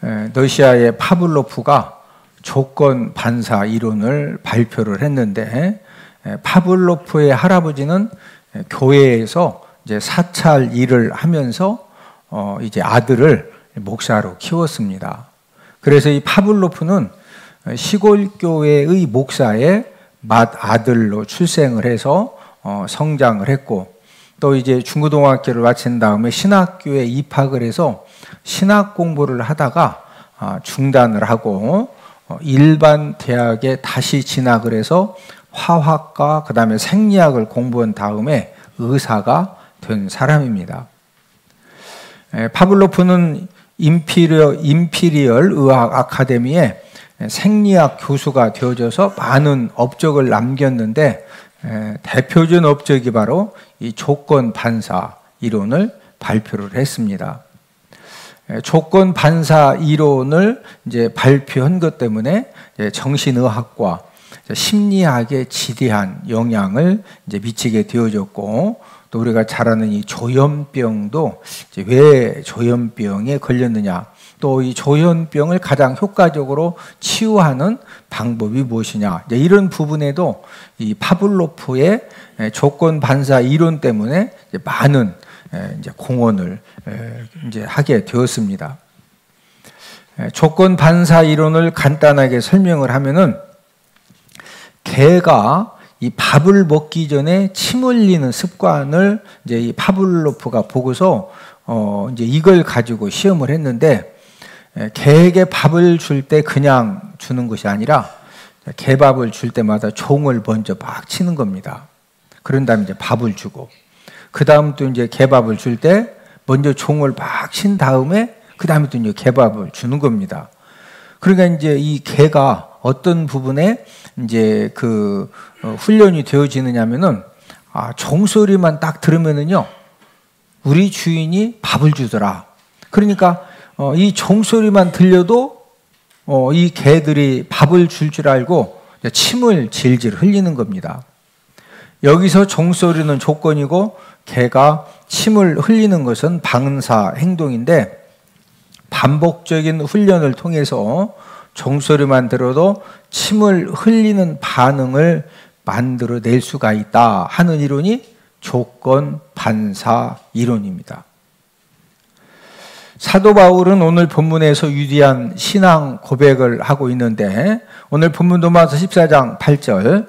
러시아의 파블로프가 조건 반사 이론을 발표를 했는데, 파블로프의 할아버지는 교회에서 이제 사찰 일을 하면서 이제 아들을 목사로 키웠습니다. 그래서 이 파블로프는 시골 교회의 목사의 맏아들로 출생을 해서 성장을 했고, 또 이제 중고등학교를 마친 다음에 신학교에 입학을 해서 신학 공부를 하다가 중단을 하고 일반 대학에 다시 진학을 해서 화학과 그다음에 생리학을 공부한 다음에 의사가 된 사람입니다. 파블로프는 임피리얼 의학 아카데미에 생리학 교수가 되어져서 많은 업적을 남겼는데, 대표적인 업적이 바로 이 조건 반사 이론을 발표를 했습니다. 조건 반사 이론을 이제 발표한 것 때문에 정신의학과 심리학에 지대한 영향을 이제 미치게 되어졌고, 또 우리가 잘 아는 이 조현병도 이제 왜 조현병에 걸렸느냐, 또 이 조현병을 가장 효과적으로 치유하는 방법이 무엇이냐, 이제 이런 부분에도 이 파블로프의 조건 반사 이론 때문에 이제 많은 이제 공헌을 이제 하게 되었습니다. 조건 반사 이론을 간단하게 설명을 하면은, 개가 이 밥을 먹기 전에 침 흘리는 습관을 이제 이 파블로프가 보고서 이제 이걸 가지고 시험을 했는데, 개에게 밥을 줄 때 그냥 주는 것이 아니라 개밥을 줄 때마다 종을 먼저 막 치는 겁니다. 그런 다음에 이제 밥을 주고, 그 다음 또 이제 개밥을 줄 때 먼저 종을 막 친 다음에 그 다음에 또 이제 개밥을 주는 겁니다. 그러니까 이제 이 개가 어떤 부분에 이제 그 훈련이 되어지느냐면은, 종소리만 딱 들으면은요, 우리 주인이 밥을 주더라. 그러니까 이 종소리만 들려도 이 개들이 밥을 줄 줄 알고 침을 질질 흘리는 겁니다. 여기서 종소리는 조건이고 개가 침을 흘리는 것은 방사 행동인데, 반복적인 훈련을 통해서 종소리만 들어도 침을 흘리는 반응을 만들어낼 수가 있다 하는 이론이 조건 반사 이론입니다. 사도 바울은 오늘 본문에서 위대한 신앙 고백을 하고 있는데, 오늘 본문 로마서 14장 8절,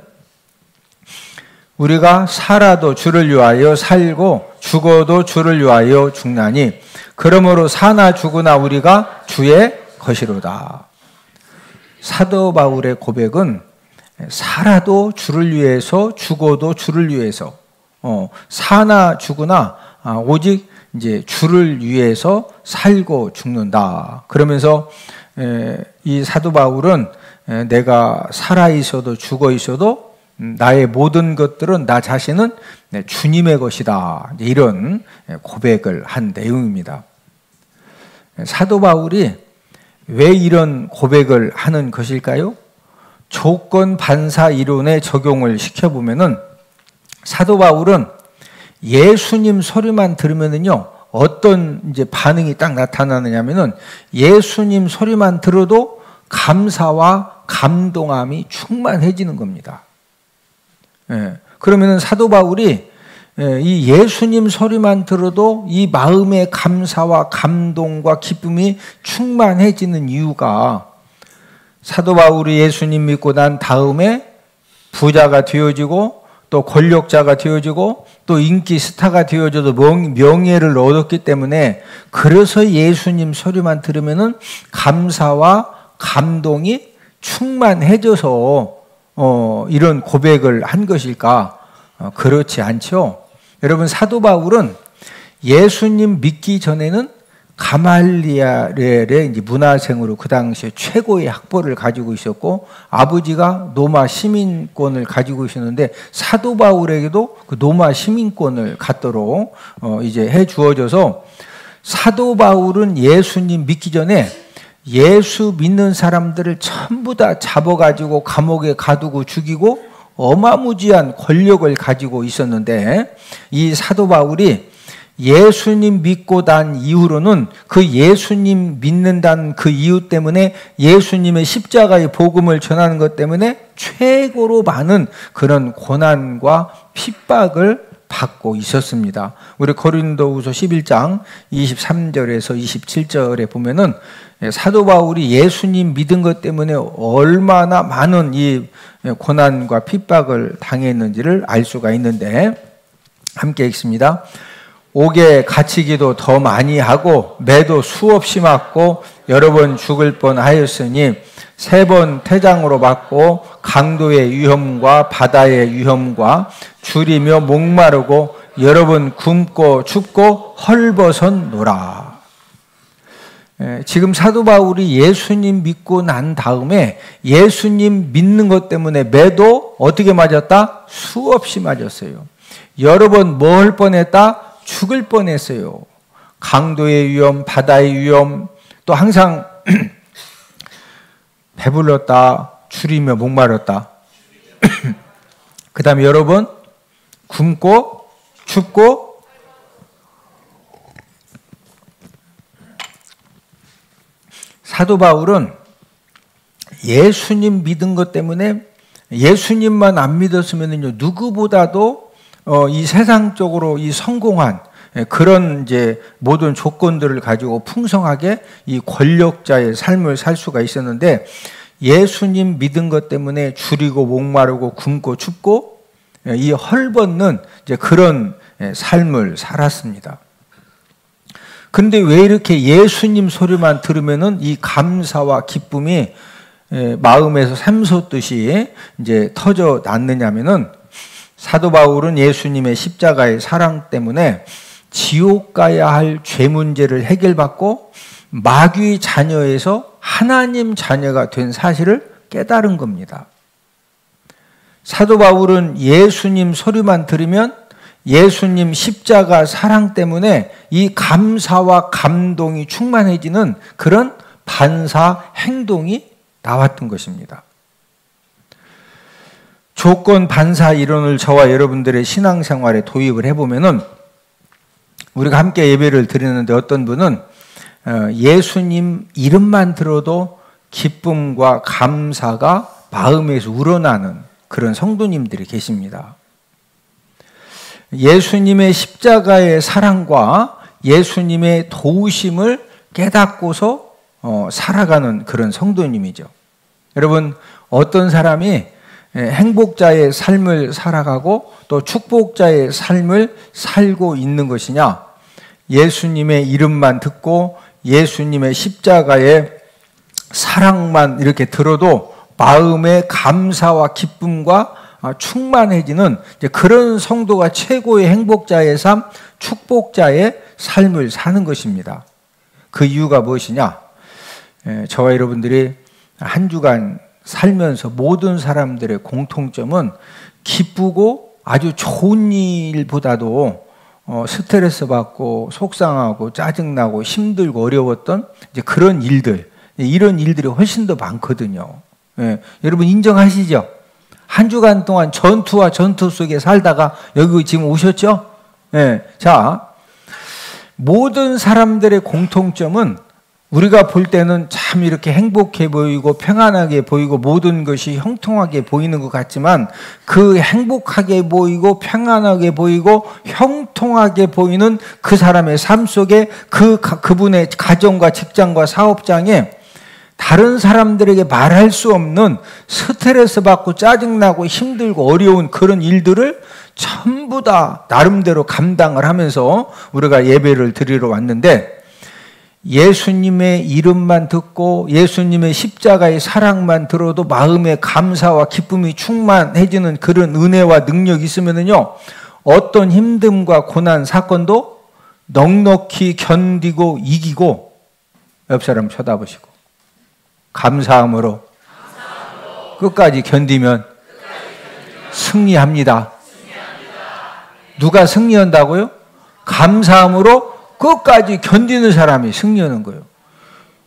우리가 살아도 주를 위하여 살고 죽어도 주를 위하여 죽나니 그러므로 사나 죽으나 우리가 주의 것이로다. 사도 바울의 고백은 살아도 주를 위해서, 죽어도 주를 위해서, 사나 죽으나 오직 이제 주를 위해서 살고 죽는다. 그러면서 이 사도 바울은 내가 살아 있어도 죽어 있어도 나의 모든 것들은, 나 자신은 주님의 것이다, 이런 고백을 한 내용입니다. 사도 바울이 왜 이런 고백을 하는 것일까요? 조건 반사 이론에 적용을 시켜보면은, 사도 바울은 예수님 소리만 들으면은요, 어떤 이제 반응이 딱 나타나느냐면은, 예수님 소리만 들어도 감사와 감동함이 충만해지는 겁니다. 그러면은 사도 바울이 이 예수님 소리만 들어도 이 마음의 감사와 감동과 기쁨이 충만해지는 이유가, 사도 바울이 예수님 믿고 난 다음에 부자가 되어지고 또 권력자가 되어지고 또 인기 스타가 되어져도 명예를 얻었기 때문에, 그래서 예수님 소리만 들으면은 감사와 감동이 충만해져서 이런 고백을 한 것일까? 그렇지 않죠. 여러분, 사도 바울은 예수님 믿기 전에는 가말리엘의 이제 문화생으로 그 당시에 최고의 학벌을 가지고 있었고, 아버지가 로마 시민권을 가지고 있었는데, 사도 바울에게도 그 로마 시민권을 갖도록 이제 해 주어져서, 사도 바울은 예수님 믿기 전에 예수 믿는 사람들을 전부 다 잡아가지고 감옥에 가두고 죽이고 어마무지한 권력을 가지고 있었는데, 이 사도 바울이 예수님 믿고 난 이후로는 그 예수님 믿는다는 그 이유 때문에 예수님의 십자가의 복음을 전하는 것 때문에 최고로 많은 그런 고난과 핍박을 받고 있었습니다. 우리 고린도후서 11장 23절에서 27절에 보면은 사도 바울이 예수님 믿은 것 때문에 얼마나 많은 이 고난과 핍박을 당했는지를 알 수가 있는데, 함께 읽습니다. 옥에 갇히기도 더 많이 하고 매도 수없이 맞고 여러 번 죽을 뻔하였으니 3번 태장으로 맞고 강도의 위험과 바다의 위험과 줄이며 목마르고 여러 번 굶고 춥고 헐벗었노라. 지금 사도 바울이 예수님 믿고 난 다음에 예수님 믿는 것 때문에 매도 어떻게 맞았다? 수없이 맞았어요. 여러 번 뭐 할 뻔했다? 죽을 뻔했어요. 강도의 위험, 바다의 위험, 또 항상 배불렀다, 줄이며 목마르다. 그 다음에 여러 번 굶고 춥고 사도 바울은 예수님 믿은 것 때문에 예수님만 안 믿었으면요 누구보다도 이 세상적으로 이 성공한 그런 이제 모든 조건들을 가지고 풍성하게 이 권력자의 삶을 살 수가 있었는데, 예수님 믿은 것 때문에 줄이고 목마르고 굶고 춥고 이 헐벗는 이제 그런 삶을 살았습니다. 그런데 왜 이렇게 예수님 소리만 들으면은 이 감사와 기쁨이 마음에서 샘솟듯이 이제 터져 났느냐면은, 사도 바울은 예수님의 십자가의 사랑 때문에 지옥 가야 할 죄 문제를 해결받고 마귀 자녀에서 하나님 자녀가 된 사실을 깨달은 겁니다. 사도 바울은 예수님 소리만 들으면 예수님 십자가 사랑 때문에 이 감사와 감동이 충만해지는 그런 반사 행동이 나왔던 것입니다. 조건 반사 이론을 저와 여러분들의 신앙생활에 도입을 해보면은, 우리가 함께 예배를 드리는데 어떤 분은 예수님 이름만 들어도 기쁨과 감사가 마음에서 우러나는 그런 성도님들이 계십니다. 예수님의 십자가의 사랑과 예수님의 도우심을 깨닫고서 살아가는 그런 성도님이죠. 여러분, 어떤 사람이 행복자의 삶을 살아가고 또 축복자의 삶을 살고 있는 것이냐? 예수님의 이름만 듣고 예수님의 십자가의 사랑만 이렇게 들어도 마음의 감사와 기쁨과 충만해지는 그런 성도가 최고의 행복자의 삶, 축복자의 삶을 사는 것입니다. 그 이유가 무엇이냐? 저와 여러분들이 한 주간 살면서 모든 사람들의 공통점은 기쁘고 아주 좋은 일보다도 스트레스 받고 속상하고 짜증나고 힘들고 어려웠던 이제 그런 일들, 이런 일들이 훨씬 더 많거든요. 여러분 인정하시죠? 한 주간 동안 전투와 전투 속에 살다가 여기 지금 오셨죠? 자, 모든 사람들의 공통점은 우리가 볼 때는 참 이렇게 행복해 보이고 평안하게 보이고 모든 것이 형통하게 보이는 것 같지만, 그 행복하게 보이고 평안하게 보이고 형통하게 보이는 그 사람의 삶 속에 그분의 가정과 직장과 사업장에 다른 사람들에게 말할 수 없는 스트레스 받고 짜증나고 힘들고 어려운 그런 일들을 전부 다 나름대로 감당을 하면서 우리가 예배를 드리러 왔는데, 예수님의 이름만 듣고 예수님의 십자가의 사랑만 들어도 마음의 감사와 기쁨이 충만해지는 그런 은혜와 능력이 있으면요, 어떤 힘듦과 고난 사건도 넉넉히 견디고 이기고, 옆 사람 쳐다보시고 감사함으로 끝까지 견디면 승리합니다. 누가 승리한다고요? 감사함으로 끝까지 견디는 사람이 승리하는 거예요.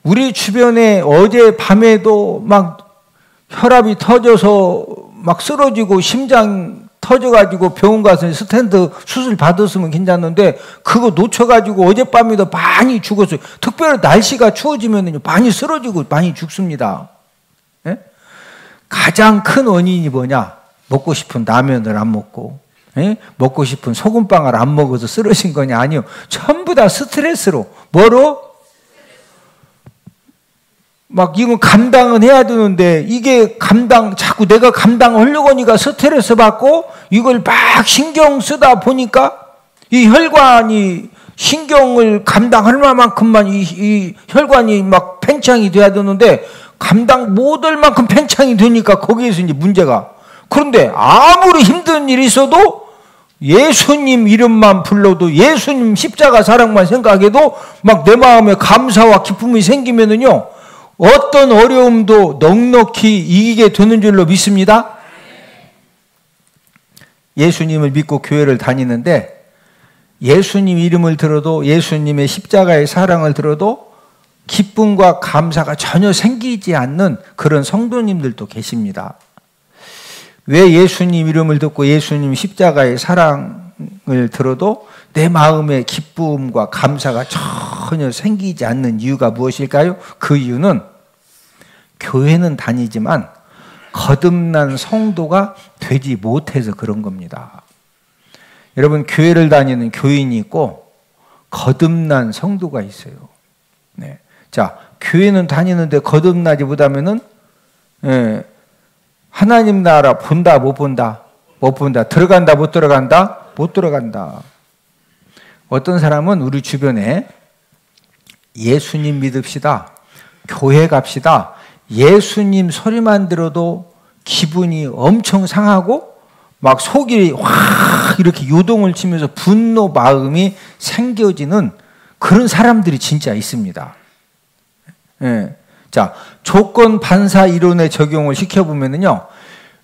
우리 주변에 어제 밤에도 막 혈압이 터져서 막 쓰러지고 심장 터져가지고 병원 가서 스탠드 수술 받았으면 괜찮은데 그거 놓쳐가지고 어젯밤에도 많이 죽었어요. 특별히 날씨가 추워지면 많이 쓰러지고 많이 죽습니다. 예? 가장 큰 원인이 뭐냐? 먹고 싶은 라면을 안 먹고, 예? 먹고 싶은 소금빵을 안 먹어서 쓰러진 거냐? 아니요. 전부 다 스트레스로. 뭐로? 막 이건 감당은 해야 되는데 이게 자꾸 내가 감당하려고 하니까 스트레스 받고 이걸 막 신경 쓰다 보니까 이 혈관이 신경을 감당할 만큼만 이 혈관이 막 팽창이 돼야 되는데 감당 못할 만큼 팽창이 되니까 거기에서 이제 문제가. 그런데 아무리 힘든 일이 있어도 예수님 이름만 불러도 예수님 십자가 사랑만 생각해도 막 내 마음에 감사와 기쁨이 생기면은요 어떤 어려움도 넉넉히 이기게 되는 줄로 믿습니다. 예수님을 믿고 교회를 다니는데 예수님 이름을 들어도 예수님의 십자가의 사랑을 들어도 기쁨과 감사가 전혀 생기지 않는 그런 성도님들도 계십니다. 왜 예수님 이름을 듣고 예수님 십자가의 사랑을 들어도 내 마음의 기쁨과 감사가 전혀 생기지 않는 이유가 무엇일까요? 그 이유는 교회는 다니지만 거듭난 성도가 되지 못해서 그런 겁니다. 여러분, 교회를 다니는 교인이 있고 거듭난 성도가 있어요. 네. 자, 교회는 다니는데 거듭나지 못하면은 하나님 나라 본다 못 본다? 못 본다. 들어간다 못 들어간다? 못 들어간다. 어떤 사람은 우리 주변에 예수님 믿읍시다, 교회 갑시다, 예수님 소리만 들어도 기분이 엄청 상하고 막 속이 확 이렇게 요동을 치면서 분노 마음이 생겨지는 그런 사람들이 진짜 있습니다. 예. 자, 조건 반사 이론의 적용을 시켜보면은요,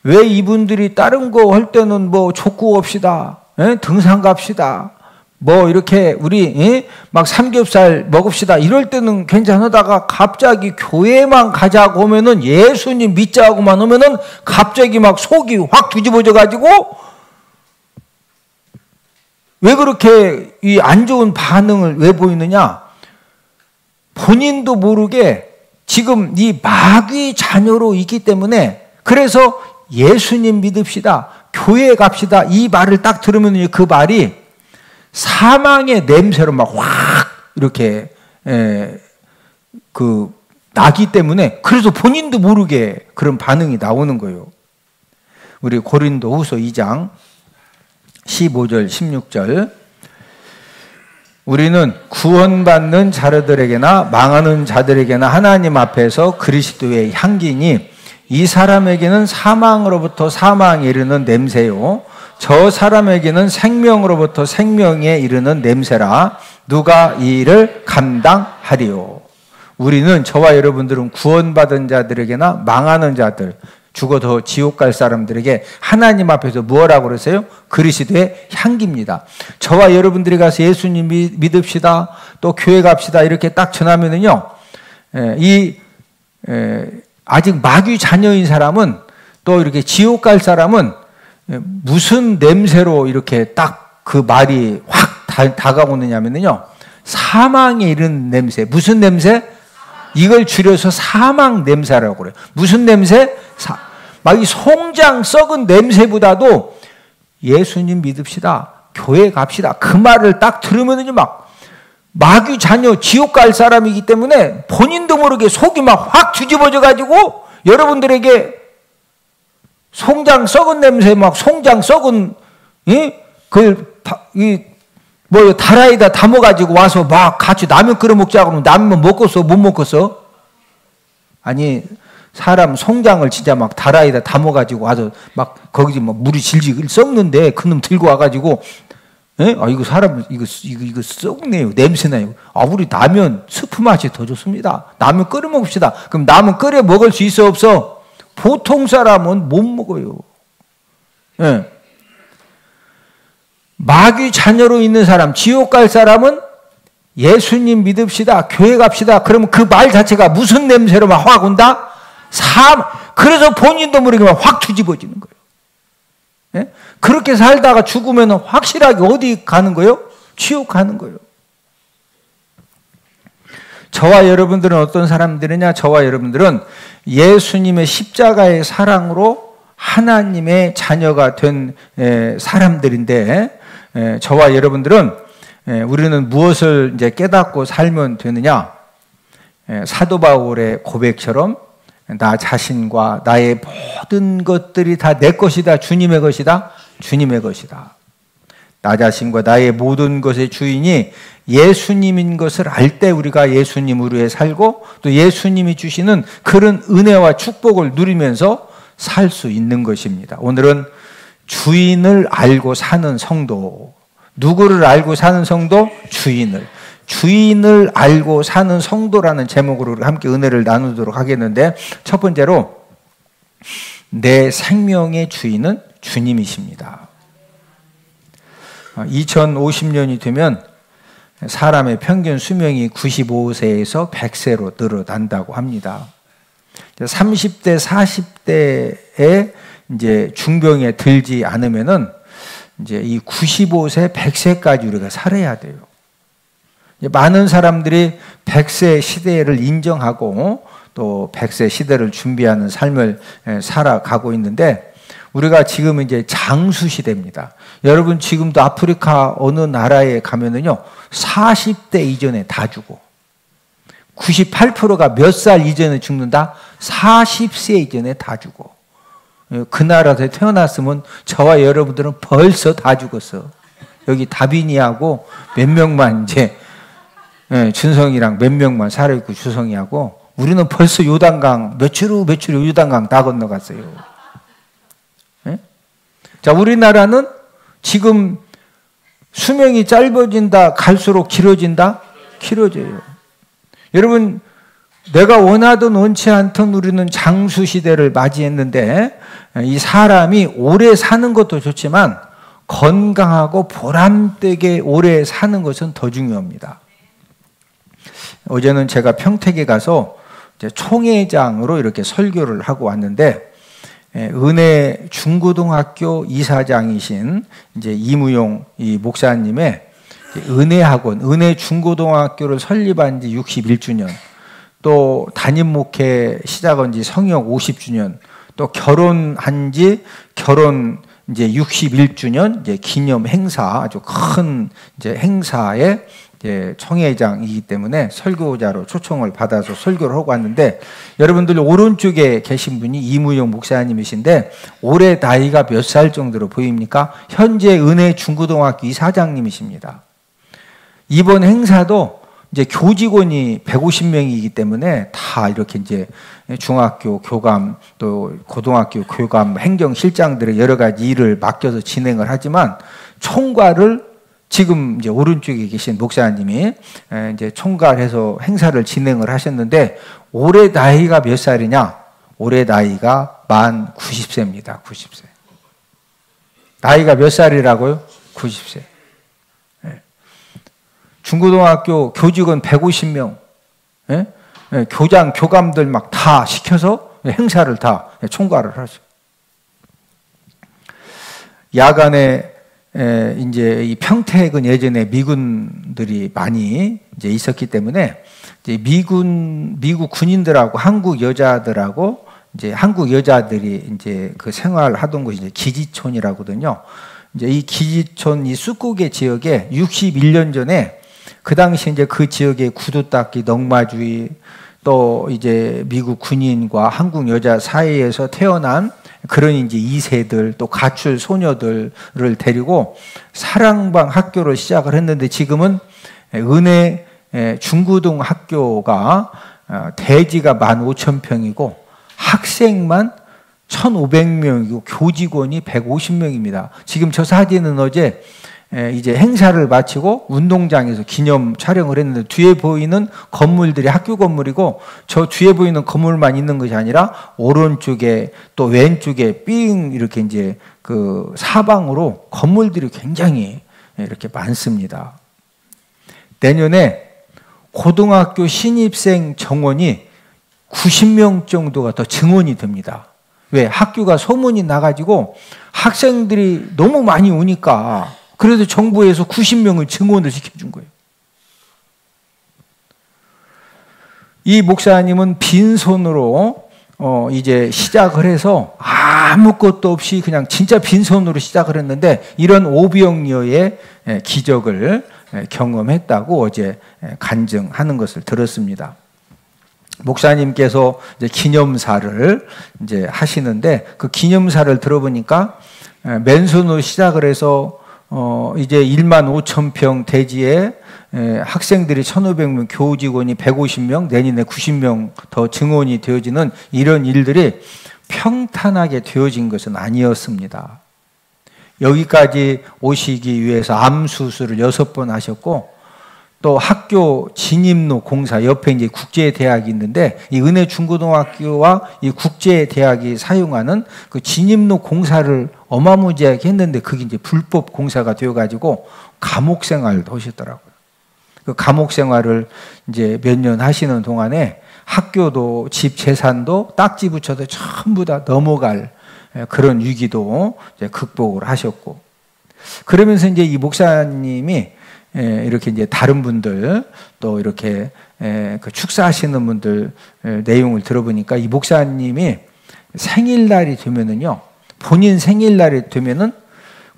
왜 이분들이 다른 거 할 때는 뭐 족구 갑시다, 예? 등산 갑시다, 뭐 이렇게 우리 예? 막 삼겹살 먹읍시다 이럴 때는 괜찮으다가 갑자기 교회만 가자고 하면은 예수님 믿자고만 하면은 갑자기 막 속이 확 뒤집어져 가지고 왜 그렇게 이 안 좋은 반응을 왜 보이느냐? 본인도 모르게 지금 이 마귀 자녀로 있기 때문에. 그래서 예수님 믿읍시다, 교회 갑시다 이 말을 딱 들으면 그 말이 사망의 냄새로 막 확 이렇게 나기 때문에 그래서 본인도 모르게 그런 반응이 나오는 거예요. 우리 고린도후서 2장 15절 16절, 우리는 구원받는 자들에게나 망하는 자들에게나 하나님 앞에서 그리스도의 향기니 이 사람에게는 사망으로부터 사망에 이르는 냄새요 저 사람에게는 생명으로부터 생명에 이르는 냄새라. 누가 이 일을 감당하리요? 우리는, 저와 여러분들은 구원받은 자들에게나 망하는 자들, 죽어도 지옥 갈 사람들에게 하나님 앞에서 뭐라고 그러세요? 그리스도의 향기입니다. 저와 여러분들이 가서 예수님 믿읍시다, 또 교회 갑시다 이렇게 딱 전하면은요, 아직 마귀 자녀인 사람은, 또 이렇게 지옥 갈 사람은 무슨 냄새로 이렇게 딱 그 말이 확 다가오느냐면요, 사망에 이르는 냄새. 무슨 냄새? 이걸 줄여서 사망 냄새라고 그래요. 무슨 냄새? 막 이 송장 썩은 냄새보다도 예수님 믿읍시다, 교회 갑시다 그 말을 딱 들으면은요, 막 마귀 자녀 지옥 갈 사람이기 때문에 본인도 모르게 속이 막 확 뒤집어져 가지고 여러분들에게 송장 썩은 냄새, 막 송장 썩은 다라이다 담아가지고 와서 막 같이 라면 끓여 먹자고 하면 라면 먹겠어 못 먹겠어? 아니, 사람 송장을 진짜 막 다라이다 담아가지고 와서 막 거기 막 물이 질질 썩는데 그놈 들고 와가지고 이거 사람 이거 썩네요, 냄새나요. 우리 라면 스프 맛이 더 좋습니다. 라면 끓여 먹읍시다. 그럼 라면 끓여 먹을 수 있어 없어? 보통 사람은 못 먹어요. 예. 마귀 자녀로 있는 사람, 지옥 갈 사람은 예수님 믿읍시다, 교회 갑시다 그러면 그 말 자체가 무슨 냄새로 막 확 온다? 그래서 본인도 모르게 막 확 뒤집어지는 거예요. 예? 그렇게 살다가 죽으면 확실하게 어디 가는 거예요? 지옥 가는 거예요. 저와 여러분들은 어떤 사람들이냐? 저와 여러분들은 예수님의 십자가의 사랑으로 하나님의 자녀가 된 사람들인데, 저와 여러분들은 우리는 무엇을 이제 깨닫고 살면 되느냐? 사도 바울의 고백처럼 나 자신과 나의 모든 것들이 다 내 것이다. 주님의 것이다. 주님의 것이다. 나 자신과 나의 모든 것의 주인이 예수님인 것을 알 때 우리가 예수님으로 해 살고 또 예수님이 주시는 그런 은혜와 축복을 누리면서 살 수 있는 것입니다. 오늘은 주인을 알고 사는 성도. 누구를 알고 사는 성도? 주인을 알고 사는 성도라는 제목으로 함께 은혜를 나누도록 하겠는데, 첫 번째로 내 생명의 주인은 주님이십니다. 2050년이 되면 사람의 평균 수명이 95세에서 100세로 늘어난다고 합니다. 30대, 40대에 이제 중병에 들지 않으면은 이제 이 95세, 100세까지 우리가 살아야 돼요. 많은 사람들이 100세 시대를 인정하고 또 100세 시대를 준비하는 삶을 살아가고 있는데, 우리가 지금 이제 장수 시대입니다. 여러분 지금도 아프리카 어느 나라에 가면은요 40대 이전에 다 죽어. 98%가 몇 살 이전에 죽는다? 40세 이전에 다 죽어. 그 나라에 태어났으면 저와 여러분들은 벌써 다 죽었어. 여기 다빈이하고 몇 명만 이제 준성이랑 몇 명만 살아있고 주성이하고, 우리는 벌써 요단강 며칠 후 요단강 다 건너갔어요. 자, 우리나라는 지금 수명이 짧아진다, 갈수록 길어진다? 길어져요. 여러분, 내가 원하든 원치 않든 우리는 장수 시대를 맞이했는데, 이 사람이 오래 사는 것도 좋지만 건강하고 보람되게 오래 사는 것은 더 중요합니다. 어제는 제가 평택에 가서 이제 총회장으로 이렇게 설교를 하고 왔는데, 은혜 중고등학교 이사장이신 이제 이무용 이 목사님의 은혜학원, 은혜 중고등학교를 설립한 지 61주년, 또 담임 목회 시작한 지 성역 50주년, 또 결혼한 지 결혼 이제 61주년 이제 기념 행사, 아주 큰 이제 행사에 총회장이기 때문에 설교자로 초청을 받아서 설교를 하고 왔는데, 여러분들 오른쪽에 계신 분이 이무용 목사님이신데 올해 나이가 몇 살 정도로 보입니까? 현재 은혜 중고등학교 이사장님이십니다. 이번 행사도 이제 교직원이 150명이기 때문에 다 이렇게 이제 중학교 교감 또 고등학교 교감 행정실장들의 여러 가지 일을 맡겨서 진행을 하지만, 총괄을 지금 이제 오른쪽에 계신 목사님이 이제 총괄해서 행사를 진행을 하셨는데, 올해 나이가 몇 살이냐? 올해 나이가 만 90세입니다. 90세. 나이가 몇 살이라고요? 90세. 중고등학교 교직원 150명, 교장, 교감들 막 다 시켜서 행사를 다 총괄을 하죠. 야간에 이제 이 평택은 예전에 미군들이 많이 이제 있었기 때문에 이제 미국 군인들하고 한국 여자들하고 이제 한국 여자들이 이제 그 생활하던 곳이 이제 기지촌이라거든요. 이제 이 기지촌 이 쑥고개 지역에 61년 전에 그 당시 이제 그 지역의 구두 닦기, 넝마주의, 또 이제 미국 군인과 한국 여자 사이에서 태어난 그런 이제 2세들, 또 가출 소녀들을 데리고 사랑방 학교를 시작을 했는데, 지금은 은혜 중고등학교가 대지가 15,000평이고 학생만 1,500명이고 교직원이 150명입니다. 지금 저 사진은 어제 이제 행사를 마치고 운동장에서 기념 촬영을 했는데, 뒤에 보이는 건물들이 학교 건물이고, 저 뒤에 보이는 건물만 있는 것이 아니라 오른쪽에 또 왼쪽에 삥 이렇게 이제 그 사방으로 건물들이 굉장히 이렇게 많습니다. 내년에 고등학교 신입생 정원이 90명 정도가 더 증원이 됩니다. 왜? 학교가 소문이 나가지고 학생들이 너무 많이 오니까 그래도 정부에서 90명을 증원을 시켜준 거예요. 이 목사님은 빈손으로 이제 시작을 해서 아무것도 없이 그냥 진짜 빈손으로 시작을 했는데 이런 오병이어의 기적을 경험했다고 어제 간증하는 것을 들었습니다. 목사님께서 이제 기념사를 이제 하시는데 그 기념사를 들어보니까 맨손으로 시작을 해서 이제 1만 5천 평 대지에 학생들이 1,500명, 교우 직원이 150명, 내년에 90명 더 증원이 되어지는 이런 일들이 평탄하게 되어진 것은 아니었습니다. 여기까지 오시기 위해서 암 수술을 6번 하셨고 또 학교 진입로 공사 옆에 이제 국제대학이 있는데 이 은혜중고등학교와 이 국제대학이 사용하는 그 진입로 공사를 어마무지하게 했는데 그게 이제 불법 공사가 되어가지고 감옥 생활도 하셨더라고요. 그 감옥 생활을 이제 몇 년 하시는 동안에 학교도 집 재산도 딱지 붙여도 전부 다 넘어갈 그런 위기도 이제 극복을 하셨고 그러면서 이제 이 목사님이 이렇게 이제 다른 분들 또 이렇게 그 축사하시는 분들 내용을 들어보니까 이 목사님이 생일날이 되면은요 본인 생일날이 되면은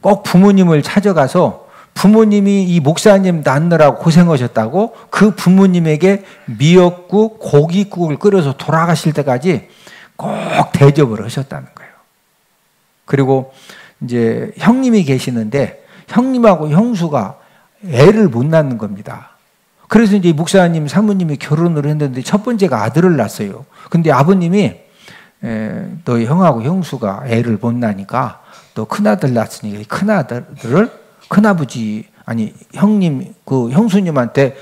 꼭 부모님을 찾아가서 부모님이 이 목사님 낳느라고 고생하셨다고 그 부모님에게 미역국, 고깃국을 끓여서 돌아가실 때까지 꼭 대접을 하셨다는 거예요. 그리고 이제 형님이 계시는데 형님하고 형수가 애를 못 낳는 겁니다. 그래서 이제 목사님, 사모님이 결혼을 했는데 첫 번째가 아들을 낳았어요. 근데 아버님이 너희 형하고 형수가 애를 못 낳으니까 너 큰아들 낳았으니까 큰아들을 큰아버지 아니 형님 그 형수님한테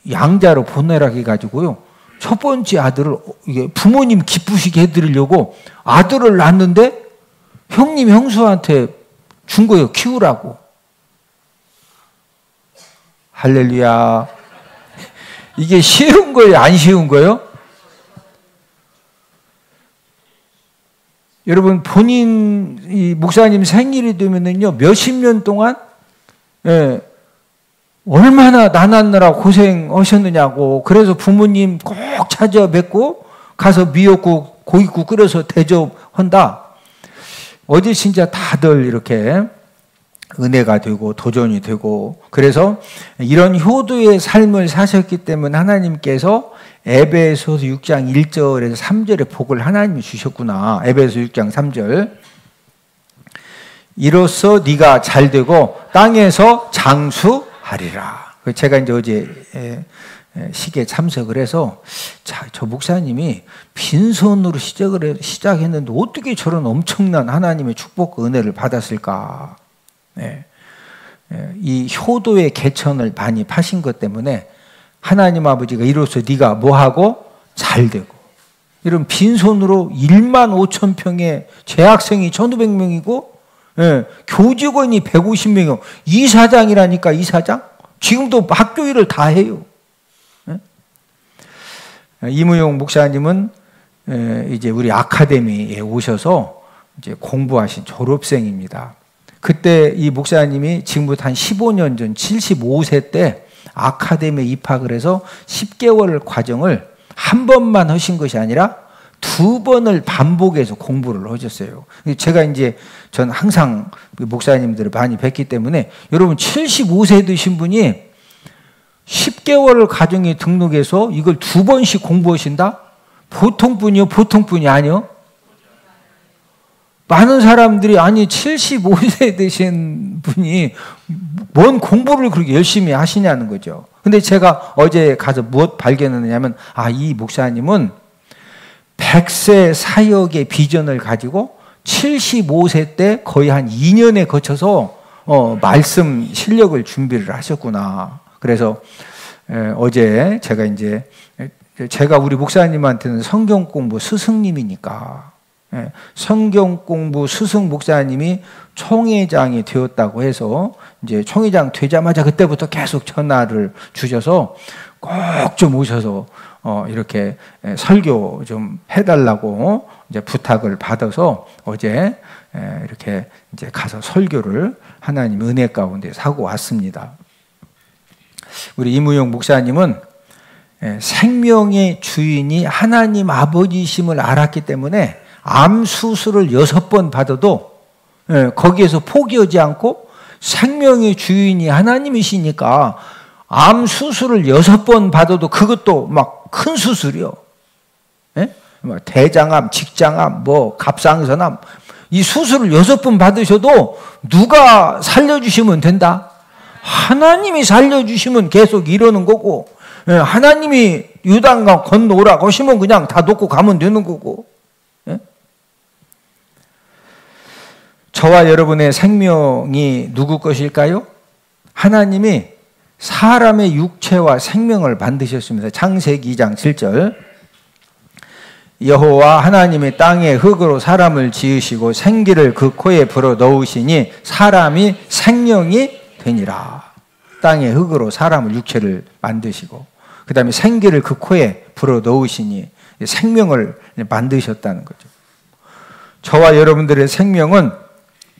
양자로 보내라 해가지고요. 첫 번째 아들을 이게 부모님 기쁘시게 해드리려고 아들을 낳았는데 형님 형수한테 준 거예요. 키우라고. 할렐루야. 이게 쉬운 거예요? 안 쉬운 거예요? 여러분 본인 이 목사님 생일이 되면은요 몇십 년 동안 얼마나 낳았느라고 고생하셨느냐고 그래서 부모님 꼭 찾아뵙고 가서 미역국 고깃국 끓여서 대접한다. 어제 진짜 다들 이렇게 은혜가 되고 도전이 되고 그래서 이런 효도의 삶을 사셨기 때문에 하나님께서 에베소서 6장 1절에서 3절의 복을 하나님이 주셨구나. 에베소 6장 3절 이로써 네가 잘되고 땅에서 장수하리라. 제가 이제 어제 식에 참석을 해서 저 목사님이 빈손으로 시작했는데 어떻게 저런 엄청난 하나님의 축복과 은혜를 받았을까. 이 효도의 개천을 많이 파신 것 때문에 하나님 아버지가 이로써 네가 뭐하고 잘되고 이런 빈손으로 1만 5천 평의 재학생이 1,500명이고 교직원이 150명이고 이사장이라니까 이사장? 지금도 학교 일을 다 해요. 이무용 목사님은 이제 우리 아카데미에 오셔서 이제 공부하신 졸업생입니다. 그때 이 목사님이 지금부터 한 15년 전 75세 때 아카데미에 입학을 해서 10개월 과정을 한 번만 하신 것이 아니라 2번을 반복해서 공부를 하셨어요. 제가 이제 전 항상 목사님들을 많이 뵙기 때문에 여러분 75세 되신 분이 10개월 과정에 등록해서 이걸 2번씩 공부하신다? 보통 분이요? 보통 분이 아니요? 많은 사람들이 아니 75세 되신 분이 뭔 공부를 그렇게 열심히 하시냐는 거죠. 근데 제가 어제 가서 무엇 발견했냐면 이 목사님은 100세 사역의 비전을 가지고 75세 때 거의 한 2년에 거쳐서 말씀 실력을 준비를 하셨구나. 그래서 어제 제가 우리 목사님한테는 성경 공부 스승님이니까 성경 공부 스승 목사님이 총회장이 되었다고 해서 이제 총회장 되자마자 그때부터 계속 전화를 주셔서 꼭 좀 오셔서 이렇게 설교 좀 해달라고 이제 부탁을 받아서 어제 이렇게 이제 가서 설교를 하나님 은혜 가운데 하고 왔습니다. 우리 이무용 목사님은 생명의 주인이 하나님 아버지심을 알았기 때문에 암 수술을 6번 받아도 거기에서 포기하지 않고 생명의 주인이 하나님이시니까 암 수술을 6번 받아도 그것도 막 큰 수술이요. 대장암, 직장암, 갑상선암 이 수술을 6번 받으셔도 누가 살려주시면 된다. 하나님이 살려주시면 계속 이러는 거고 하나님이 요단강 건너오라고 하시면 그냥 다 놓고 가면 되는 거고. 저와 여러분의 생명이 누구 것일까요? 하나님이 사람의 육체와 생명을 만드셨습니다. 창세기 2장 7절 여호와 하나님이 땅에 흙으로 사람을 지으시고 생기를 그 코에 불어 넣으시니 사람이 생명이 되니라. 땅에 흙으로 사람을 육체를 만드시고 그 다음에 생기를 그 코에 불어 넣으시니 생명을 만드셨다는 거죠. 저와 여러분들의 생명은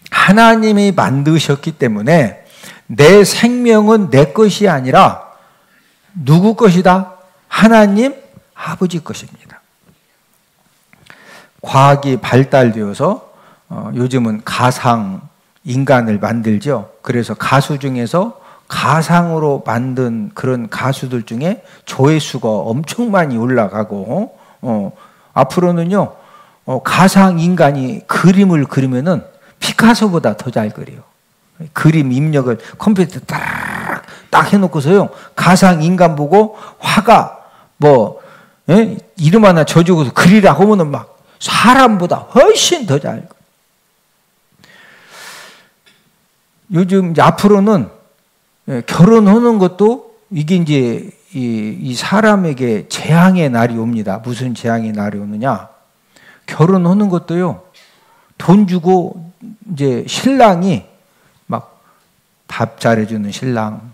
하나님이 만드셨기 때문에 내 생명은 내 것이 아니라 누구 것이다? 하나님 아버지 것입니다. 과학이 발달되어서 요즘은 가상 인간을 만들죠. 그래서 가수 중에서 가상으로 만든 그런 가수들 중에 조회수가 엄청 많이 올라가고 앞으로는요 가상 인간이 그림을 그리면은 피카소보다 더 잘 그려요. 그림 입력을 컴퓨터에 딱 해놓고서요 가상 인간 보고 화가 이름 하나 져주고서 그리라고 하면은 막 사람보다 훨씬 더 잘 그려요. 요즘 이제 앞으로는 결혼하는 것도 이게 이제 이 사람에게 재앙의 날이 옵니다. 무슨 재앙의 날이 오느냐? 결혼하는 것도요 돈 주고 이제 신랑이 막 밥 잘해주는 신랑,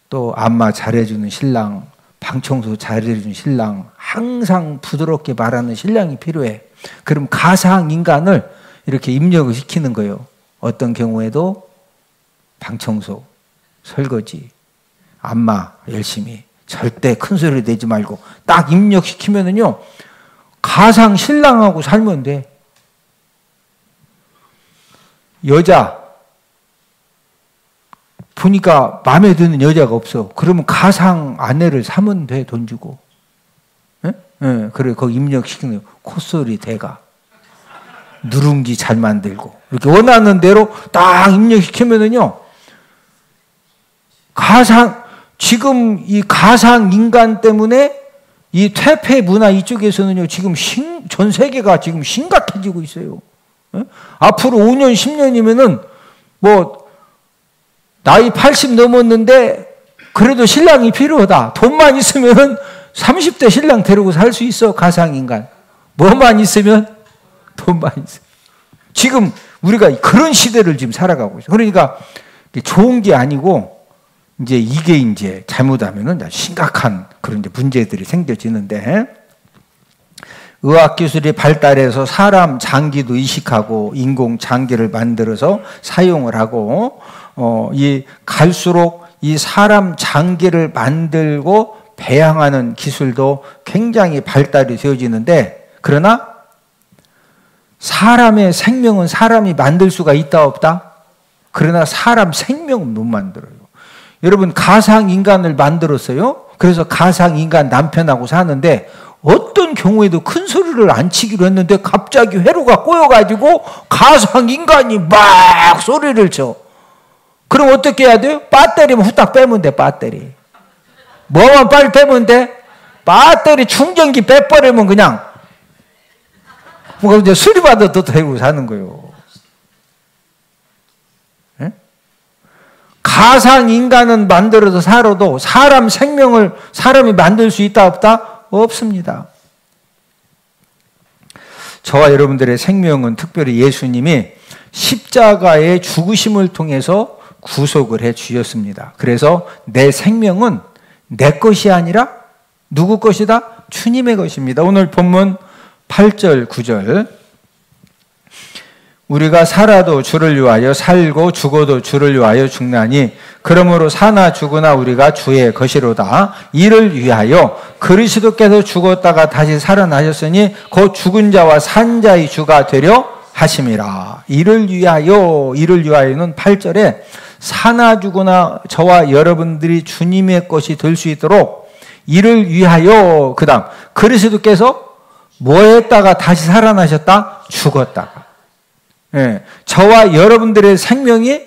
또 안마 잘해주는 신랑, 방청소 잘해주는 신랑, 항상 부드럽게 말하는 신랑이 필요해. 그럼 가상 인간을 이렇게 입력을 시키는 거예요. 어떤 경우에도 방청소, 설거지, 안마 열심히, 절대 큰 소리 내지 말고 딱 입력시키면은요 가상 신랑하고 살면 돼. 여자 보니까 마음에 드는 여자가 없어. 그러면 가상 아내를 사면 돼. 돈 주고. 그래 거기 입력시키는 콧소리 대가 누룽지 잘 만들고 이렇게 원하는 대로 딱 입력시키면은요 지금 이 가상 인간 때문에 이 퇴폐 문화 이쪽에서는요 지금 전 세계가 지금 심각해지고 있어요. 앞으로 5년 10년이면은 나이 80 넘었는데 그래도 신랑이 필요하다. 돈만 있으면은 30대 신랑 데리고 살 수 있어. 가상인간. 뭐만 있으면? 돈만 있으면. 지금 우리가 그런 시대를 지금 살아가고 있어. 그러니까 좋은 게 아니고 이게 이제 잘못하면은 심각한 그런 문제들이 생겨지는데 의학기술이 발달해서 사람 장기도 이식하고 인공 장기를 만들어서 사용을 하고 갈수록 이 사람 장기를 만들고 배양하는 기술도 굉장히 발달이 되어지는데 그러나 사람의 생명은 사람이 만들 수가 있다 없다? 그러나 사람 생명은 못 만들어요. 여러분 가상 인간을 만들었어요. 그래서 가상 인간 남편하고 사는데 어떤 경우에도 큰 소리를 안 치기로 했는데 갑자기 회로가 꼬여가지고 가상 인간이 막 소리를 쳐. 그럼 어떻게 해야 돼요? 배터리만 후딱 빼면 돼. 배터리. 뭐만 빨리 빼면 돼? 배터리 충전기 빼버리면 그냥 이제 수리받아도 되고 사는 거예요. 네? 가상 인간은 만들어서 살아도 사람 생명을 사람이 만들 수 있다 없다? 없습니다. 저와 여러분들의 생명은 특별히 예수님이 십자가의 죽으심을 통해서 구속을 해 주셨습니다. 그래서 내 생명은 내 것이 아니라 누구 것이다? 주님의 것입니다. 오늘 본문 8절, 9절. 우리가 살아도 주를 위하여 살고 죽어도 주를 위하여 죽나니 그러므로 사나 죽으나 우리가 주의 것이로다. 이를 위하여 그리스도께서 죽었다가 다시 살아나셨으니 곧 죽은 자와 산 자의 주가 되려 하심이라. 이를 위하여는 8절에 사나 죽으나 저와 여러분들이 주님의 것이 될 수 있도록 이를 위하여, 그 다음 그리스도께서 뭐 했다가 다시 살아나셨다? 죽었다가. 예, 저와 여러분들의 생명이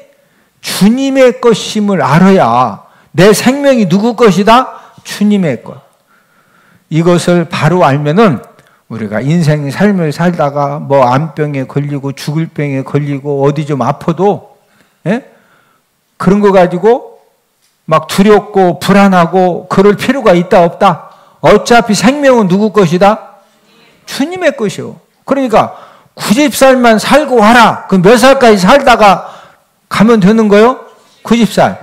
주님의 것임을 알아야 내 생명이 누구 것이다? 주님의 것. 이것을 바로 알면은 우리가 인생 삶을 살다가 뭐 암병에 걸리고 죽을 병에 걸리고 어디 좀 아파도, 예? 그런 거 가지고 막 두렵고 불안하고 그럴 필요가 있다 없다? 어차피 생명은 누구 것이다? 주님의 것이요. 그러니까 90살만 살고 와라. 그럼 몇 살까지 살다가 가면 되는 거요? 90살.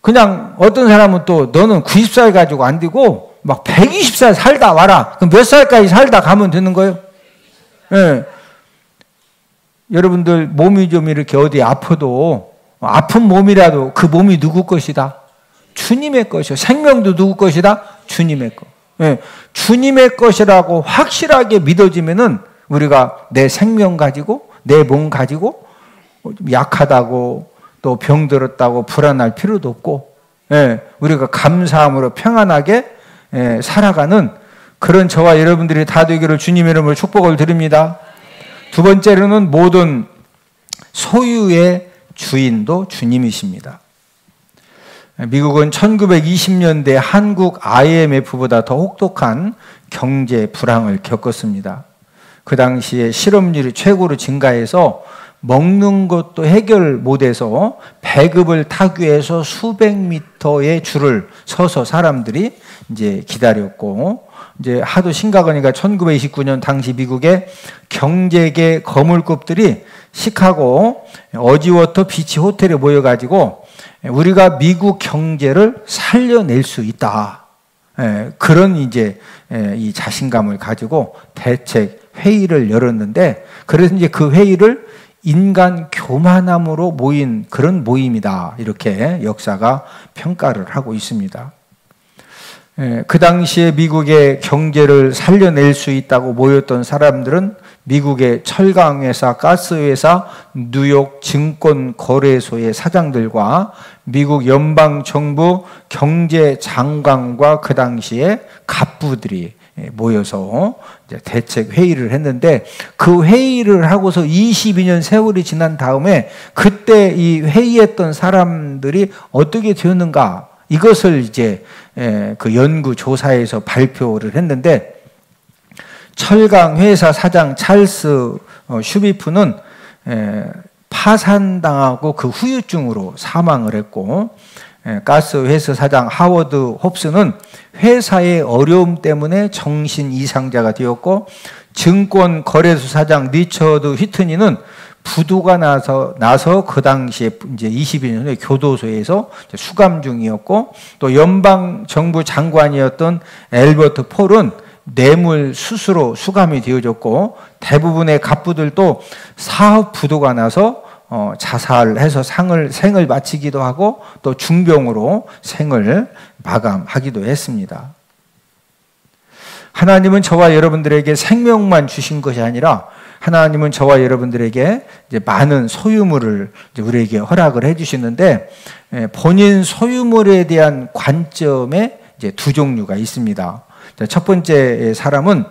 그냥 어떤 사람은 또 너는 90살 가지고 안 되고 막 120살 살다 와라. 그럼 몇 살까지 살다 가면 되는 거요? 예. 여러분들 몸이 좀 이렇게 어디 아파도 아픈 몸이라도 그 몸이 누구 것이다? 주님의 것이요. 생명도 누구 것이다? 주님의 것. 예. 주님의 것이라고 확실하게 믿어지면은 우리가 내 생명 가지고 내 몸 가지고 약하다고 또 병들었다고 불안할 필요도 없고, 예, 우리가 감사함으로 평안하게 살아가는 그런 저와 여러분들이 다 되기를 주님의 이름으로 축복을 드립니다. 두 번째로는 모든 소유의 주인도 주님이십니다. 미국은 1920년대 한국 IMF보다 더 혹독한 경제 불황을 겪었습니다. 그 당시에 실업률이 최고로 증가해서 먹는 것도 해결 못해서 배급을 타기 위해서 수백 미터의 줄을 서서 사람들이 이제 기다렸고, 이제 하도 심각하니까 1929년 당시 미국의 경제계 거물급들이 시카고 어지워터 비치 호텔에 모여가지고 우리가 미국 경제를 살려낼 수 있다. 그런 이제 이 자신감을 가지고 대책 회의를 열었는데, 그래서 이제 그 회의를 인간 교만함으로 모인 그런 모임이다. 이렇게 역사가 평가를 하고 있습니다. 그 당시에 미국의 경제를 살려낼 수 있다고 모였던 사람들은 미국의 철강회사, 가스회사, 뉴욕 증권거래소의 사장들과 미국 연방정부 경제장관과 그 당시에 갑부들이 모여서 대책 회의를 했는데, 그 회의를 하고서 22년 세월이 지난 다음에 그때 이 회의했던 사람들이 어떻게 되었는가, 이것을 이제 그 연구 조사에서 발표를 했는데, 철강 회사 사장 찰스 슈비프는 파산당하고 그 후유증으로 사망을 했고, 가스 회사 사장 하워드 홉스는 회사의 어려움 때문에 정신 이상자가 되었고, 증권 거래소 사장 리처드 휘트니는 부도가 나서 그 당시에 이제 22년 후에 교도소에서 수감 중이었고, 또 연방 정부 장관이었던 엘버트 폴은 뇌물 수수로 수감이 되어졌고, 대부분의 갑부들도 사업 부도가 나서 자살해서 생을 마치기도 하고 또 중병으로 생을 마감하기도 했습니다. 하나님은 저와 여러분들에게 생명만 주신 것이 아니라 하나님은 저와 여러분들에게 이제 많은 소유물을 이제 우리에게 허락을 해주시는데, 본인 소유물에 대한 관점에 이제 두 종류가 있습니다. 첫 번째 사람은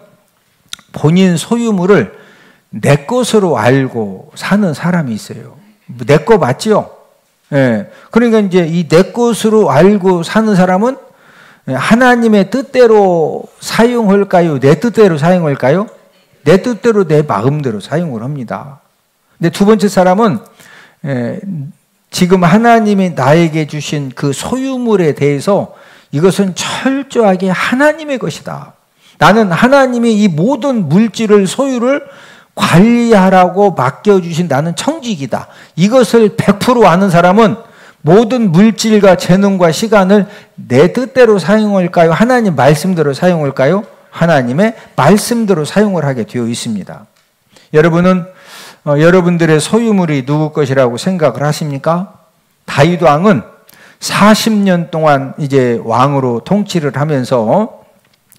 본인 소유물을 내 것으로 알고 사는 사람이 있어요. 내 거 맞지요? 예. 그러니까 이제 이 내 것으로 알고 사는 사람은 하나님의 뜻대로 사용할까요? 내 뜻대로 사용할까요? 내 뜻대로 내 마음대로 사용을 합니다. 근데 두 번째 사람은 지금 하나님이 나에게 주신 그 소유물에 대해서 이것은 철저하게 하나님의 것이다. 나는 하나님이 이 모든 물질을 소유를 관리하라고 맡겨주신 나는 청직이다. 이것을 100% 아는 사람은 모든 물질과 재능과 시간을 내 뜻대로 사용할까요? 하나님 말씀대로 사용할까요? 하나님의 말씀대로 사용을 하게 되어 있습니다. 여러분은 여러분들의 소유물이 누구 것이라고 생각을 하십니까? 다윗 왕은 40년 동안 이제 왕으로 통치를 하면서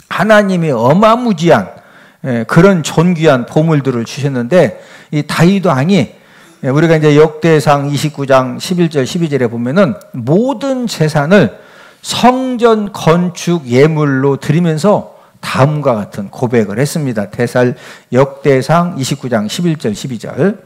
하나님이 어마무지한 그런 존귀한 보물들을 주셨는데, 이 다윗 왕이 우리가 이제 역대상 29장 11절 12절에 보면은 모든 재산을 성전 건축 예물로 드리면서 다음과 같은 고백을 했습니다. 역대상 29장 11절 12절.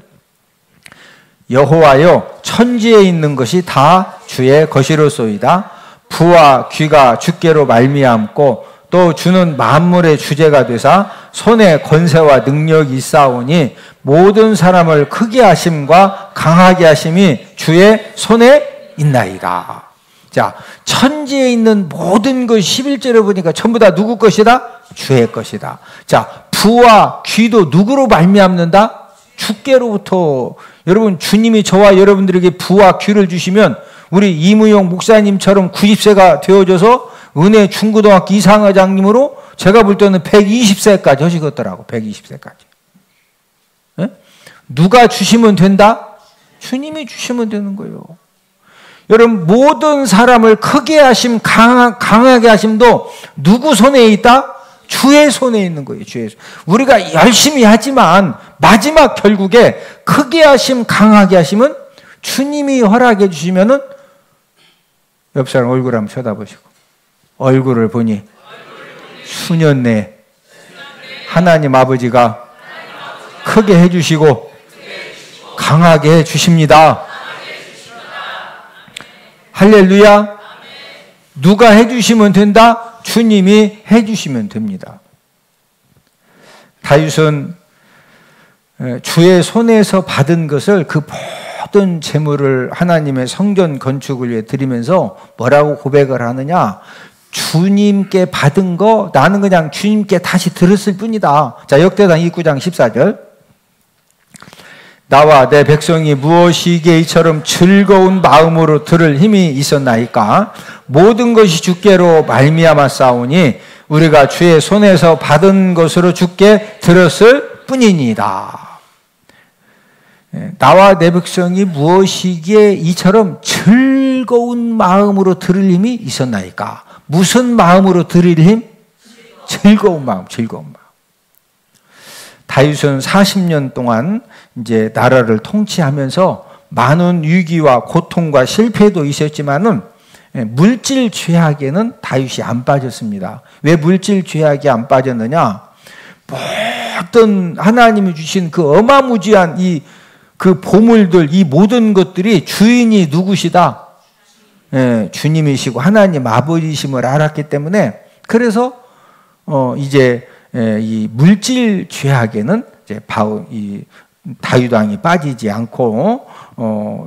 여호와여, 천지에 있는 것이 다 주의 것이로소이다. 부와 귀가 주께로 말미암고 또 주는 만물의 주제가 되사 손에 권세와 능력이 있사오니 모든 사람을 크게 하심과 강하게 하심이 주의 손에 있나이다. 자, 천지에 있는 모든 것이 11절에 보니까 전부 다 누구 것이다? 주의 것이다. 자, 부와 귀도 누구로 말미암는다? 주께로부터. 여러분, 주님이 저와 여러분들에게 부와 귀를 주시면 우리 이무용 목사님처럼 90세가 되어져서 은혜 중고등학교 이상회장님으로 제가 볼 때는 120세까지 하시겠더라고. 120세까지. 네? 누가 주시면 된다? 주님이 주시면 되는 거예요. 여러분, 모든 사람을 크게 하심, 강하게 하심도 누구 손에 있다? 주의 손에 있는 거예요. 주의 손. 우리가 열심히 하지만 마지막 결국에 크게 하심, 강하게 하심은 주님이 허락해 주시면은, 옆 사람 얼굴 한번 쳐다보시고, 얼굴을 보니 수년 내에 하나님 아버지가 크게 해주시고 강하게 해주십니다. 할렐루야. 누가 해주시면 된다? 주님이 해주시면 됩니다. 다윗은 주의 손에서 받은 것을, 그 모든 재물을 하나님의 성전 건축을 위해 드리면서 뭐라고 고백을 하느냐? 주님께 받은 거 나는 그냥 주님께 다시 들었을 뿐이다. 자, 역대상 29장 14절. 나와 내 백성이 무엇이기에 이처럼 즐거운 마음으로 들을 힘이 있었나이까? 모든 것이 주께로 말미암아 싸우니 우리가 주의 손에서 받은 것으로 주께 들었을 뿐이니이다. 나와 내 백성이 무엇이기에 이처럼 즐거운 마음으로 들을 힘이 있었나이까? 무슨 마음으로 들을 힘? 즐거운 마음, 즐거운 마음. 다윗은 40년 동안 이제 나라를 통치하면서 많은 위기와 고통과 실패도 있었지만은 물질 죄악에는 다윗이 안 빠졌습니다. 왜 물질 죄악이 안 빠졌느냐? 모든 하나님이 주신 그 어마무지한 그 보물들, 이 모든 것들이 주인이 누구시다? 주님이시고 하나님 아버지심을 알았기 때문에, 그래서 이제 이 물질 죄악에는 이제 이 다윗 왕이 빠지지 않고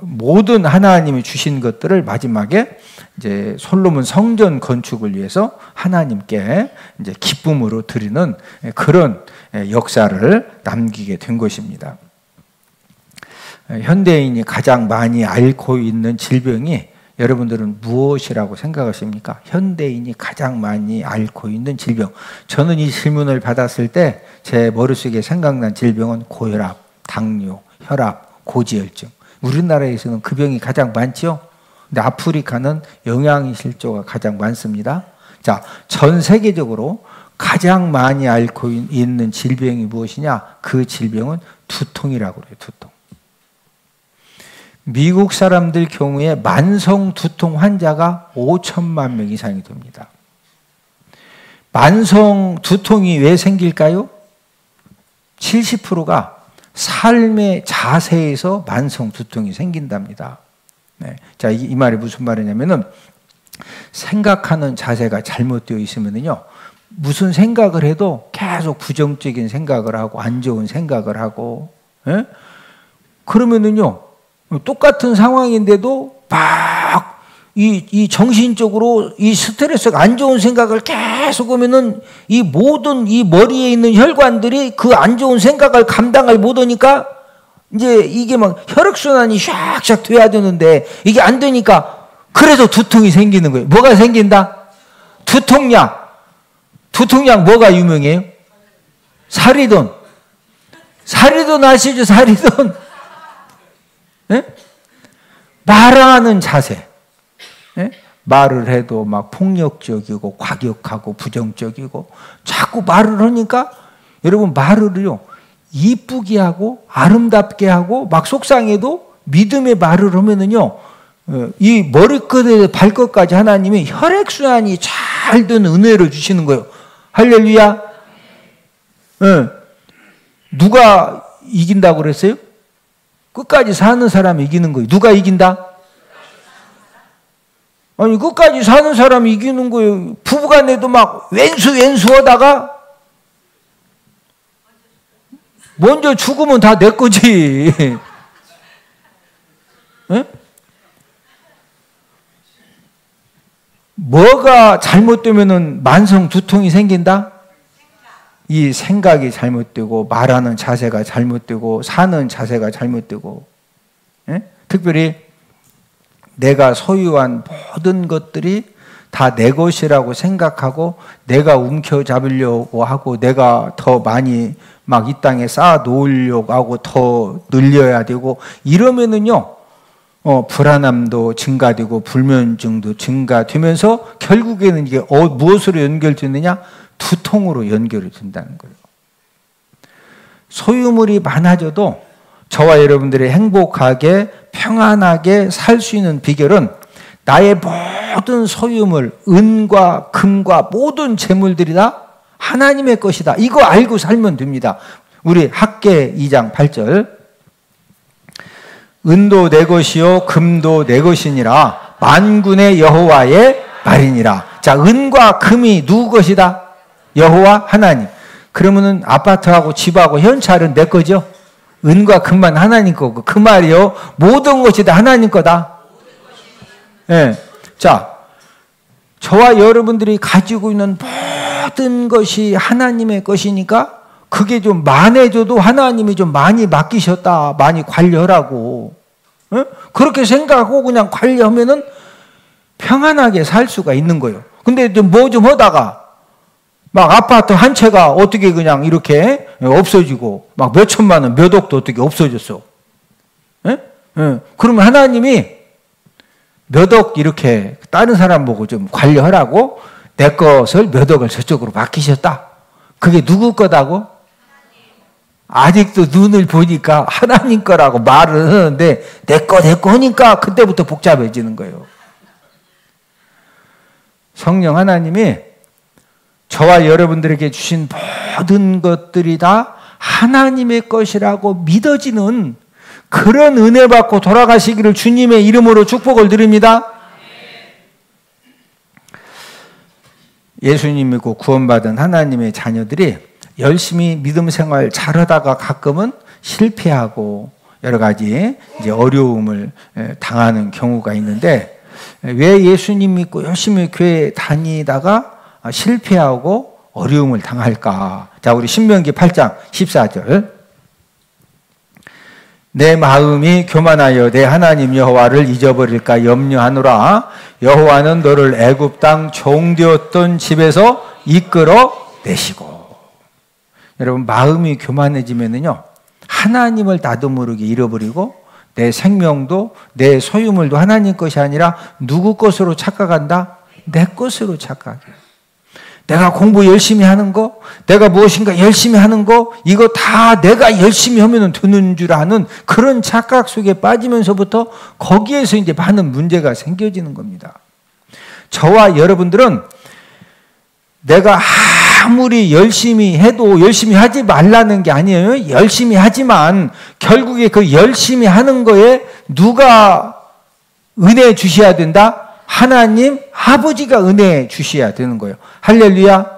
모든 하나님이 주신 것들을 마지막에 이제 솔로몬 성전 건축을 위해서 하나님께 이제 기쁨으로 드리는 그런 역사를 남기게 된 것입니다. 현대인이 가장 많이 앓고 있는 질병이 여러분들은 무엇이라고 생각하십니까? 현대인이 가장 많이 앓고 있는 질병. 저는 이 질문을 받았을 때 제 머릿속에 생각난 질병은 고혈압, 당뇨, 혈압, 고지혈증. 우리나라에서는 그 병이 가장 많죠? 근데 아프리카는 영양실조가 가장 많습니다. 자, 전 세계적으로 가장 많이 앓고 있는 질병이 무엇이냐? 그 질병은 두통이라고 그래요, 두통. 미국 사람들 경우에 만성 두통 환자가 5천만 명 이상이 됩니다. 만성 두통이 왜 생길까요? 70%가 삶의 자세에서 만성 두통이 생긴답니다. 네. 자, 이 말이 무슨 말이냐면은, 생각하는 자세가 잘못되어 있으면요, 무슨 생각을 해도 계속 부정적인 생각을 하고 안 좋은 생각을 하고, 그러면은요, 똑같은 상황인데도 막 이 정신적으로 이 스트레스가 안 좋은 생각을 계속 하면은 이 모든 이 머리에 있는 혈관들이 그 안 좋은 생각을 감당을 못 하니까 이제 이게 막 혈액순환이 샥샥 돼야 되는데 이게 안 되니까 그래서 두통이 생기는 거예요. 뭐가 생긴다? 두통약. 두통약 뭐가 유명해요? 사리돈. 사리돈 아시죠? 사리돈. 예? 말하는 자세. 예? 말을 해도 막 폭력적이고 과격하고 부정적이고 자꾸 말을 하니까 여러분 말을요 이쁘게 하고 아름답게 하고 막 속상해도 믿음의 말을 하면은요 이 머리끝에 발끝까지 하나님이 혈액순환이 잘 되는 은혜를 주시는 거예요. 할렐루야. 예. 누가 이긴다고 그랬어요? 끝까지 사는 사람이 이기는 거예요. 누가 이긴다? 아니 끝까지 사는 사람이 이기는 거예요. 부부간에도 막 왼수 하다가 먼저 죽으면 다 내 거지. 에? 뭐가 잘못되면은 만성 두통이 생긴다? 이 생각이 잘못되고 말하는 자세가 잘못되고 사는 자세가 잘못되고 에? 특별히 내가 소유한 모든 것들이 다 내 것이라고 생각하고 내가 움켜잡으려고 하고 내가 더 많이 막 이 땅에 쌓아 놓으려고 하고 더 늘려야 되고 이러면은요 불안함도 증가되고 불면증도 증가되면서 결국에는 이게 무엇으로 연결되느냐? 두통으로 연결이 된다는 거예요. 소유물이 많아져도 저와 여러분들이 행복하게 평안하게 살 수 있는 비결은 나의 모든 소유물, 은과 금과 모든 재물들이 다 하나님의 것이다. 이거 알고 살면 됩니다. 우리 학개 2장 8절 은도 내 것이요 금도 내 것이니라 만군의 여호와의 말이니라. 자, 은과 금이 누구 것이다? 여호와 하나님. 그러면은 아파트하고 집하고 현찰은 내 거죠? 은과 금만 하나님 거고 그 말이요 모든 것이 다 하나님 거다. 예. 자, 저와 여러분들이 가지고 있는 모든 것이 하나님의 것이니까 그게 좀 많아져도 하나님이 좀 많이 맡기셨다. 많이 관리하라고. 예? 그렇게 생각하고 그냥 관리하면은 평안하게 살 수가 있는 거예요. 근데 뭐 좀 하다가 막 아파트 한 채가 어떻게 그냥 이렇게 없어지고 막 몇 천만 원, 몇 억도 어떻게 없어졌어. 예? 예. 그러면 하나님이 몇 억 이렇게 다른 사람 보고 좀 관리하라고 내 것을 몇 억을 저쪽으로 맡기셨다. 그게 누구 거다고? 아직도 눈을 보니까 하나님 거라고 말을 하는데 내 거 하니까 그때부터 복잡해지는 거예요. 성령 하나님이 저와 여러분들에게 주신 모든 것들이 다 하나님의 것이라고 믿어지는 그런 은혜 받고 돌아가시기를 주님의 이름으로 축복을 드립니다. 예수님 믿고 구원받은 하나님의 자녀들이 열심히 믿음 생활 잘하다가 가끔은 실패하고 여러 가지 이제 어려움을 당하는 경우가 있는데 왜 예수님 믿고 열심히 교회 다니다가 실패하고 어려움을 당할까? 자, 우리 신명기 8장 14절. 내 마음이 교만하여 내 하나님 여호와를 잊어버릴까 염려하노라. 여호와는 너를 애굽 땅 종되었던 집에서 이끌어 내시고. 여러분 마음이 교만해지면은요 하나님을 나도 모르게 잃어버리고 내 생명도 내 소유물도 하나님 것이 아니라 누구 것으로 착각한다? 내 것으로 착각해. 내가 공부 열심히 하는 거, 내가 무엇인가 열심히 하는 거, 이거 다 내가 열심히 하면 되는 줄 아는 그런 착각 속에 빠지면서부터 거기에서 이제 많은 문제가 생겨지는 겁니다. 저와 여러분들은 내가 아무리 열심히 해도 열심히 하지 말라는 게 아니에요. 열심히 하지만 결국에 그 열심히 하는 거에 누가 은혜 주셔야 된다? 하나님 아버지가 은혜 주셔야 되는 거예요. 할렐루야.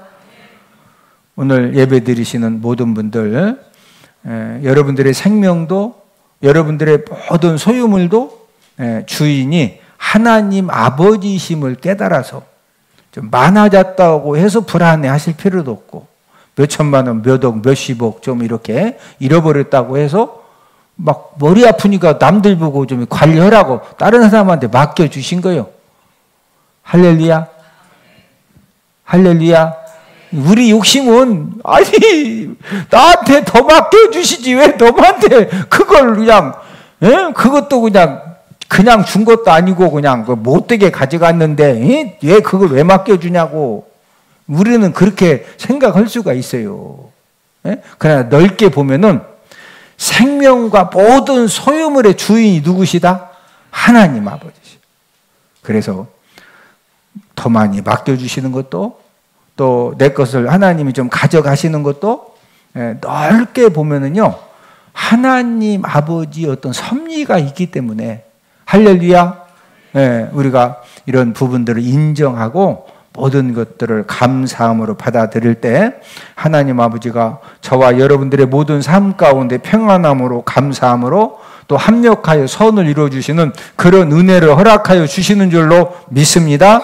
오늘 예배 드리시는 모든 분들 여러분들의 생명도 여러분들의 모든 소유물도 주인이 하나님 아버지심을 깨달아서 좀 많아졌다고 해서 불안해 하실 필요도 없고 몇 천만 원, 몇 억, 몇십억 좀 이렇게 잃어버렸다고 해서 막 머리 아프니까 남들 보고 좀 관리하라고 다른 사람한테 맡겨주신 거예요. 할렐루야. 할렐루야. 우리 욕심은 아니 나한테 더 맡겨주시지 왜 너한테 그걸 그냥 그것도 그냥 준 것도 아니고 그냥 못되게 가져갔는데 왜 그걸 왜 맡겨주냐고. 우리는 그렇게 생각할 수가 있어요. 그러나 넓게 보면은 생명과 모든 소유물의 주인이 누구시다? 하나님 아버지시. 그래서 더 많이 맡겨주시는 것도 또 내 것을 하나님이 좀 가져가시는 것도 넓게 보면은요 하나님 아버지의 어떤 섭리가 있기 때문에 할렐루야. 우리가 이런 부분들을 인정하고 모든 것들을 감사함으로 받아들일 때 하나님 아버지가 저와 여러분들의 모든 삶 가운데 평안함으로 감사함으로 또 합력하여 선을 이루어주시는 그런 은혜를 허락하여 주시는 줄로 믿습니다.